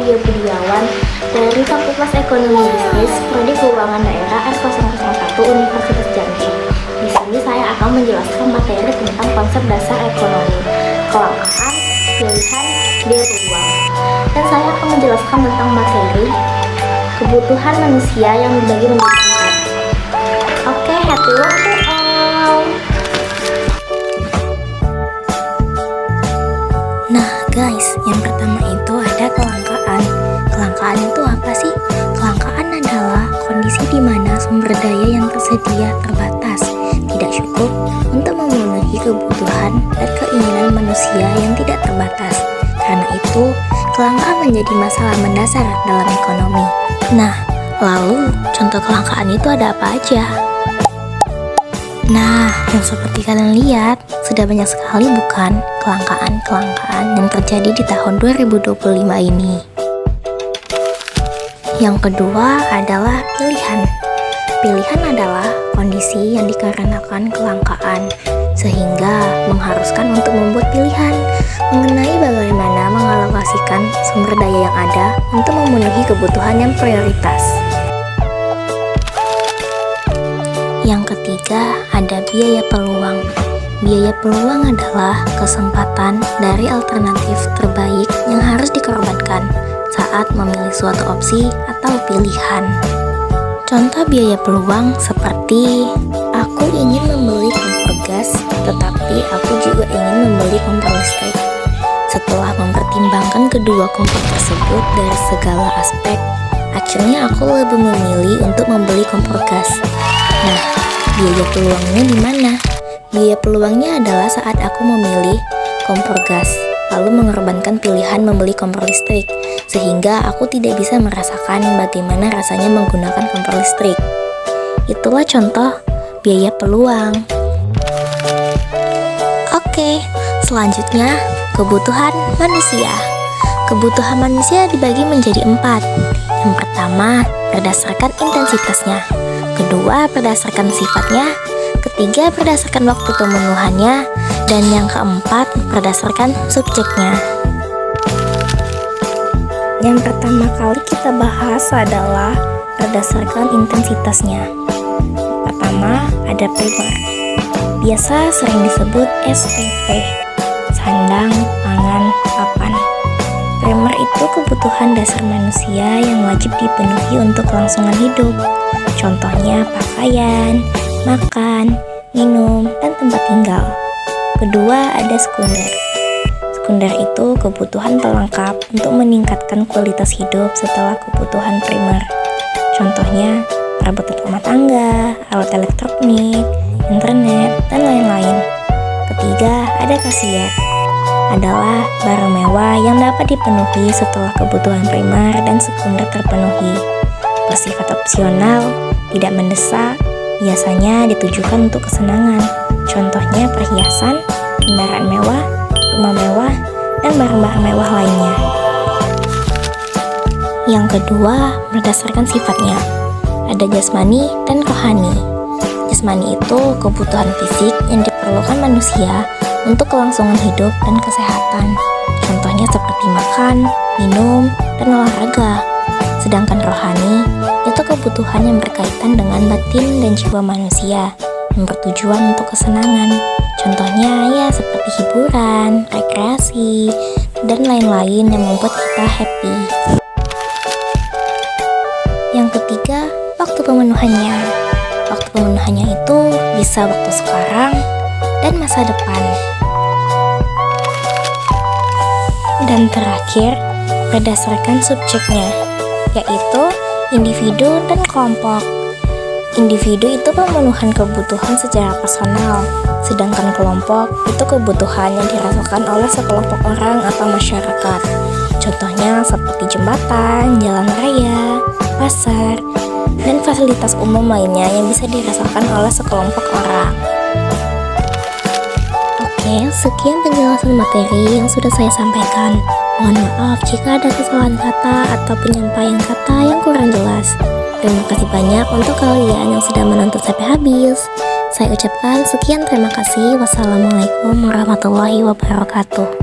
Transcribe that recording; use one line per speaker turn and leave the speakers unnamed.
Widya Budiawan dari Fakultas Ekonomi Bisnis Prodi Keuangan Daerah R001 Universitas Jambi. Di sini saya akan menjelaskan materi tentang konsep dasar ekonomi, kelangkaan, pilihan, biaya peluang. Dan saya akan menjelaskan tentang materi kebutuhan manusia yang dibagi menjadi 4. Oke, happy work to all.
Nah guys, yang pertama itu ada kelangkaan. Kelangkaan itu apa sih? Kelangkaan adalah kondisi di mana sumber daya yang tersedia terbatas, tidak cukup untuk memenuhi kebutuhan dan keinginan manusia yang tidak terbatas. Karena itu, kelangkaan menjadi masalah mendasar dalam ekonomi. Nah, lalu contoh kelangkaan itu ada apa aja? Nah, yang seperti kalian lihat, sudah banyak sekali bukan kelangkaan-kelangkaan yang terjadi di tahun 2025 ini. Yang kedua adalah pilihan. Pilihan adalah kondisi yang dikarenakan kelangkaan, sehingga mengharuskan untuk membuat pilihan mengenai bagaimana mengalokasikan sumber daya yang ada untuk memenuhi kebutuhan yang prioritas. Yang ketiga ada biaya peluang. Biaya peluang adalah kesempatan dari alternatif terbaik yang harus dikorbankan saat memilih suatu opsi atau pilihan. Contoh biaya peluang seperti aku ingin membeli kompor gas, tetapi aku juga ingin membeli kompor listrik. Setelah mempertimbangkan kedua kompor tersebut dari segala aspek, akhirnya aku lebih memilih untuk membeli kompor gas. Nah, biaya peluangnya di mana? Biaya peluangnya adalah saat aku memilih kompor gas, lalu mengorbankan pilihan membeli kompor listrik, sehingga aku tidak bisa merasakan bagaimana rasanya menggunakan kompor listrik. Itulah contoh biaya peluang. Oke, selanjutnya kebutuhan manusia. Kebutuhan manusia dibagi menjadi 4. Yang pertama, berdasarkan intensitasnya. Kedua, berdasarkan sifatnya. Ketiga, berdasarkan waktu pemenuhannya. Dan yang keempat, berdasarkan subjeknya. Yang pertama kali kita bahas adalah berdasarkan intensitasnya. Pertama, ada primer. Biasa sering disebut SPP, sandang, pangan, papan. Primer itu kebutuhan dasar manusia yang wajib dipenuhi untuk kelangsungan hidup. Contohnya pakaian, makan, minum, dan tempat tinggal. Kedua, ada sekunder. Sekunder itu kebutuhan pelengkap untuk meningkatkan kualitas hidup setelah kebutuhan primer. Contohnya, perabotan rumah tangga, alat elektronik, internet, dan lain-lain. Ketiga, ada tersier. Adalah barang mewah yang dapat dipenuhi setelah kebutuhan primer dan sekunder terpenuhi. Bersifat opsional, tidak mendesak, biasanya ditujukan untuk kesenangan. Contohnya perhiasan, kendaraan mewah, rumah mewah, dan barang-barang mewah lainnya. Yang kedua, berdasarkan sifatnya. Ada jasmani dan rohani. Jasmani itu kebutuhan fisik yang diperlukan manusia untuk kelangsungan hidup dan kesehatan. Contohnya seperti makan, minum, dan olahraga. Sedangkan rohani itu kebutuhan yang berkaitan dengan batin dan jiwa manusia yang bertujuan untuk kesenangan. Contohnya ya seperti hiburan, rekreasi, dan lain-lain yang membuat kita happy. Yang ketiga, waktu pemenuhannya. Waktu pemenuhannya itu bisa waktu sekarang dan masa depan. Dan terakhir, berdasarkan subjeknya, yaitu individu dan kelompok. Individu itu pemenuhan kebutuhan secara personal, sedangkan kelompok itu kebutuhan yang dirasakan oleh sekelompok orang atau masyarakat. Contohnya seperti jembatan, jalan raya, pasar, dan fasilitas umum lainnya yang bisa dirasakan oleh sekelompok orang. Oke, sekian penjelasan materi yang sudah saya sampaikan. Mohon maaf jika ada kesalahan kata atau penyampaian kata yang kurang jelas. Terima kasih banyak untuk kalian yang sudah menonton sampai habis. Saya ucapkan sekian terima kasih. Wassalamualaikum warahmatullahi wabarakatuh.